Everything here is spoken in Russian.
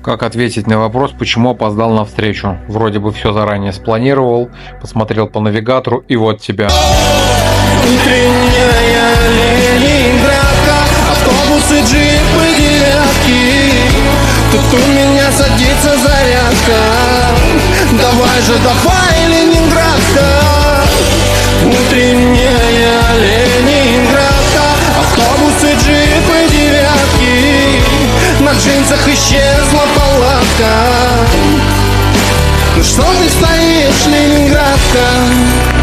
Как ответить на вопрос, почему опоздал на встречу? Вроде бы все заранее спланировал, посмотрел по навигатору, и вот тебя. Утренняя Ленинградка, автобусы, джипы, девятки. Тут у меня садится зарядка. Давай же, давай, Ленинградка. Утренняя Ленинградка, автобусы, джипы, девятки. На джинсах исчезла палатка. Ну что ты стоишь, Ленинградка?